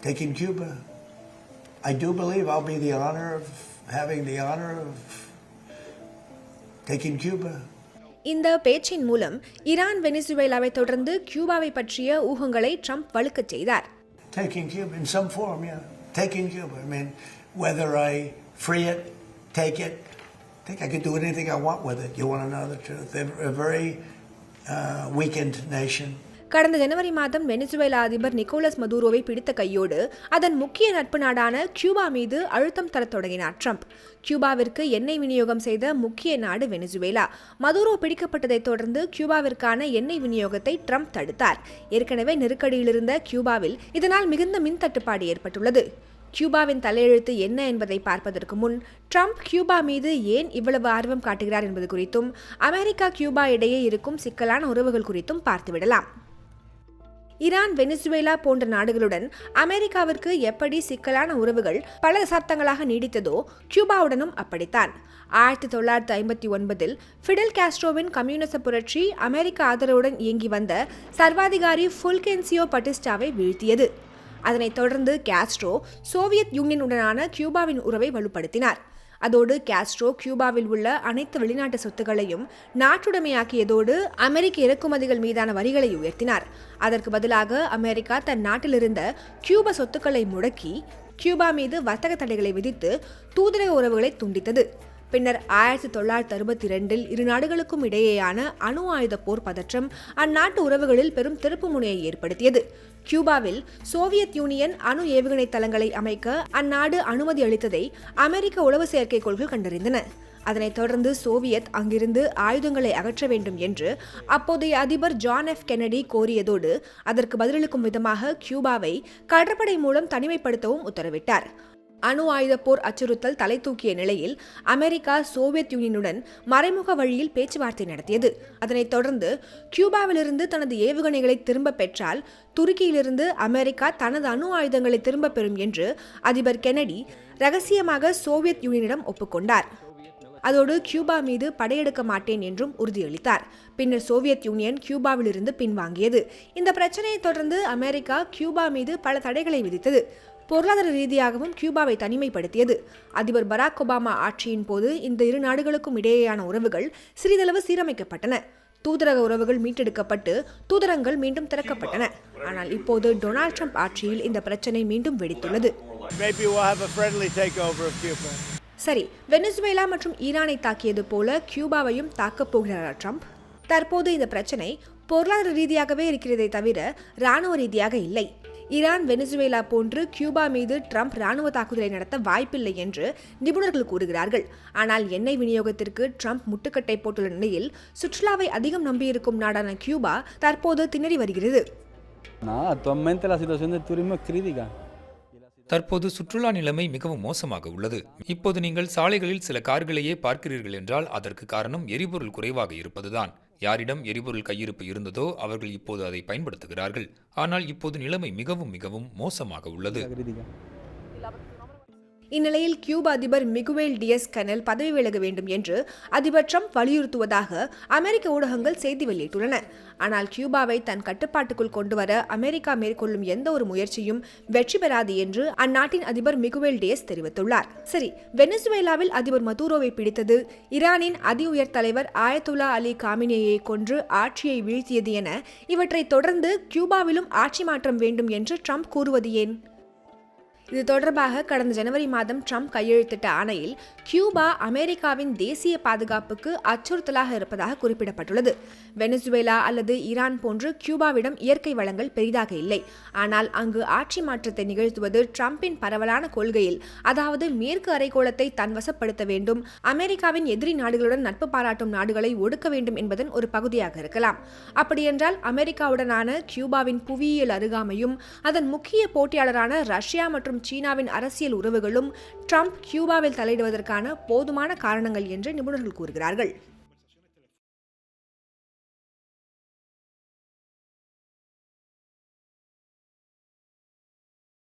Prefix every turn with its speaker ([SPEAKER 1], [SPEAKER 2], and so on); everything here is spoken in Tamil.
[SPEAKER 1] taking Cuba. I do believe I'll be having the honor of taking Cuba.
[SPEAKER 2] இந்த பேச்சின் மூலம் ஈரான் வெனிசுவேலாவை தொடர்ந்து கியூபாவை பற்றிய ஊகங்களை ட்ரம்ப் வலுக்கச் செய்தார்.
[SPEAKER 1] Taking Cuba in some form, yeah. Taking Cuba. I mean, whether I free it, take it, I think I could do anything I want with it. You want to know the truth? They're a very weakened nation.
[SPEAKER 2] கடந்த ஜனவரி மாதம் வெனிசுவேலா அதிபர் நிக்கோலஸ் மதுரோவை பிடித்த கையோடு அதன் முக்கிய நட்பு நாடான கியூபா மீது அழுத்தம் தரத் தொடங்கினார் ட்ரம்ப். கியூபாவிற்கு எண்ணெய் விநியோகம் செய்த முக்கிய நாடு வெனிசுவேலா. மதுரோ பிடிக்கப்பட்டதைத் தொடர்ந்து கியூபாவிற்கான எண்ணெய் விநியோகத்தை ட்ரம்ப் தடுத்தார். ஏற்கனவே நெருக்கடியில் இருந்த கியூபாவில் இதனால் மிகுந்த மின் தட்டுப்பாடு ஏற்பட்டுள்ளது. கியூபாவின் தலையெழுத்து என்ன என்பதை பார்ப்பதற்கு முன் ட்ரம்ப் கியூபா மீது ஏன் இவ்வளவு ஆர்வம் காட்டுகிறார் என்பது குறித்தும் அமெரிக்கா கியூபா இடையே இருக்கும் சிக்கலான உறவுகள் குறித்தும் பார்த்துவிடலாம். ஈரான் வெனிசுவேலா போன்ற நாடுகளுடன் அமெரிக்காவிற்கு எப்படி சிக்கலான உறவுகள் பல தசாப்தங்களாக நீடித்ததோ கியூபாவுடனும் அப்படித்தான். 1959 ஃபிடெல் காஸ்ட்ரோவின் கம்யூனிச புரட்சி அமெரிக்க ஆதரவுடன் இயங்கி வந்த சர்வாதிகாரி ஃபுல்கென்சியோ பட்டிஸ்டாவை வீழ்த்தியது. அதனைத் தொடர்ந்து காஸ்ட்ரோ சோவியத் யூனியனுடனான கியூபாவின் உறவை வலுப்படுத்தினார். அதோடு காஸ்ட்ரோ கியூபாவில் உள்ள அனைத்து வெளிநாட்டு சொத்துக்களையும் நாட்டுடைமையாக்கியதோடு அமெரிக்க இறக்குமதிகள் மீதான வரிகளை உயர்த்தினார். அதற்கு பதிலாக அமெரிக்கா தன் நாட்டிலிருந்த கியூபா சொத்துக்களை முடக்கி கியூபா மீது வர்த்தக தடைகளை விதித்து தூதரக உறவுகளை துண்டித்தது. பின்னர் 1962 இரு நாடுகளுக்கும் இடையேயான அணு ஆயுத போர் பதற்றம் அந்நாட்டு உறவுகளில் பெரும் திருப்புமுனையை ஏற்படுத்தியது. கியூபாவில் சோவியத் யூனியன் அணு ஏவுகணை தளங்களை அமைக்க அந்நாடு அனுமதி அளித்ததை அமெரிக்க உளவு செயற்கைக்கோள்கள் கண்டறிந்தன. அதனைத் தொடர்ந்து சோவியத் அங்கிருந்து ஆயுதங்களை அகற்ற வேண்டும் என்று அப்போதைய அதிபர் ஜான் எஃப் கென்னடி கோரியதோடு அதற்கு பதிலளிக்கும் விதமாக கியூபாவை கடற்படை மூலம் தனிமைப்படுத்தவும் உத்தரவிட்டார். அணு ஆயுத போர் அச்சுறுத்தல் தலை தூக்கிய நிலையில் அமெரிக்கா சோவியத் யூனியனுடன் மறைமுக வழியில் பேச்சுவார்த்தை நடத்தியது. அதனைத் தொடர்ந்து கியூபாவிலிருந்து தனது ஏவுகணைகளை திரும்ப பெற்றால் துருக்கியிலிருந்து அமெரிக்கா தனது அணு ஆயுதங்களை திரும்ப பெறும் என்று அதிபர் கென்னடி ரகசியமாக சோவியத் யூனியனிடம் ஒப்புக்கொண்டார். அதோடு கியூபா மீது படையெடுக்க மாட்டேன் என்றும் உறுதியளித்தார். பின்னர் சோவியத் யூனியன் கியூபாவிலிருந்து பின்வாங்கியது. இந்த பிரச்சனையை தொடர்ந்து அமெரிக்கா கியூபா மீது பல தடைகளை விதித்தது. பொருளாதார ரீதியாகவும் கியூபாவை தனிமைப்படுத்தியது. அதிபர் பராக் ஒபாமா ஆட்சியின் போது இந்த இரு நாடுகளுக்கும் இடையேயான உறவுகள் சிறிதளவு சீரமைக்கப்பட்டன. தூதரக உறவுகள் மீட்டெடுக்கப்பட்டு தூதரங்கள் மீண்டும் திறக்கப்பட்டன. ஆனால் இப்போது டொனால்ட் ட்ரம்ப் ஆட்சியில் இந்த பிரச்சனை மீண்டும் வெடித்துள்ளது. சரி, வெனிசுவேலா மற்றும் ஈரானை தாக்கியது போல கியூபாவையும் தாக்கப் போகிறார் ட்ரம்ப். தற்போது இந்த பிரச்சனை பொருளாதார ரீதியாகவே இருக்கிறதே தவிர இராணுவ ரீதியாக இல்லை. ஈரான் வெனிசுவேலா போன்று கியூபா மீது ட்ரம்ப் ராணுவ தாக்குதலை நடத்த வாய்ப்பில்லை என்று நிபுணர்கள் கூறுகிறார்கள். ஆனால் எண்ணெய் விநியோகத்திற்கு ட்ரம்ப் முட்டுக்கட்டை போட்டுள்ள நிலையில் சுற்றுலாவை அதிகம் நம்பியிருக்கும் நாடான கியூபா தற்போது திணறி வருகிறது.
[SPEAKER 3] தற்போது சுற்றுலா நிலைமை மிகவும் மோசமாக உள்ளது. இப்போது நீங்கள் சாலைகளில் சில கார்களையே பார்க்கிறீர்கள் என்றால் அதற்கு காரணம் எரிபொருள் குறைவாக இருப்பதுதான். யாரிடம் எரிபொருள் கையிருப்பு இருந்ததோ அவர்கள் இப்போது அதை பயன்படுத்துகிறார்கள். ஆனால் இப்போது நிலைமை மிகவும் மிகவும் மோசமாக உள்ளது.
[SPEAKER 2] இந்நிலையில் கியூபா அதிபர் மிகுவேல் டியஸ் கனல் பதவி விலக வேண்டும் என்று அதிபர் ட்ரம்ப் வலியுறுத்துவதாக அமெரிக்க ஊடகங்கள் செய்தி வெளியிட்டுள்ளன. ஆனால் கியூபாவை தன் கட்டுப்பாட்டுக்குள் கொண்டுவர அமெரிக்கா மேற்கொள்ளும் எந்த ஒரு முயற்சியும் வெற்றி பெறாது என்று அந்நாட்டின் அதிபர் மிகுவேல் டியஸ் தெரிவித்துள்ளார். சரி, வெனிசுவேலாவில் அதிபர் மதுரோவை பிடித்தது, ஈரானின் அதி உயர் தலைவர் ஆயத்துல்லா அலி காமினேயை கொன்று ஆட்சியை வீழ்த்தியது என இவற்றை தொடர்ந்து கியூபாவிலும் ஆட்சி மாற்றம் வேண்டும் என்று ட்ரம்ப் கூறுவது ஏன்? இது தொடர்பாக கடந்த ஜனவரி மாதம் ட்ரம்ப் கையெழுத்திட்ட ஆணையில் கியூபா அமெரிக்காவின் தேசிய பாதுகாப்புக்கு அச்சுறுத்தலாக இருப்பதாக குறிப்பிடப்பட்டுள்ளது. வெனிசுவேலா அல்லது ஈரான் போன்று கியூபாவிடம் இயற்கை வளங்கள் பெரிதாக இல்லை. ஆனால் அங்கு ஆட்சி மாற்றத்தை நிகழ்த்துவது ட்ரம்பின் பரவலான கொள்கையில், அதாவது மேற்கு அரைக்கோளத்தை தன்வசப்படுத்த வேண்டும், அமெரிக்காவின் எதிரி நாடுகளுடன் நட்பு பாராட்டும் நாடுகளை ஒடுக்க வேண்டும் என்பதன் ஒரு பகுதியாக இருக்கலாம். அப்படியென்றால் அமெரிக்காவுடனான கியூபாவின் புவியியல் அருகாமையும் அதன் முக்கிய போட்டியாளரான ரஷ்யா மற்றும் சீனாவின் அரசியல் உறவுகளும் ட்ரம்ப் கியூபாவில் தலையிடுவதற்கான போதுமான காரணங்கள் என்று நிபுணர்கள் கூறுகிறார்கள்.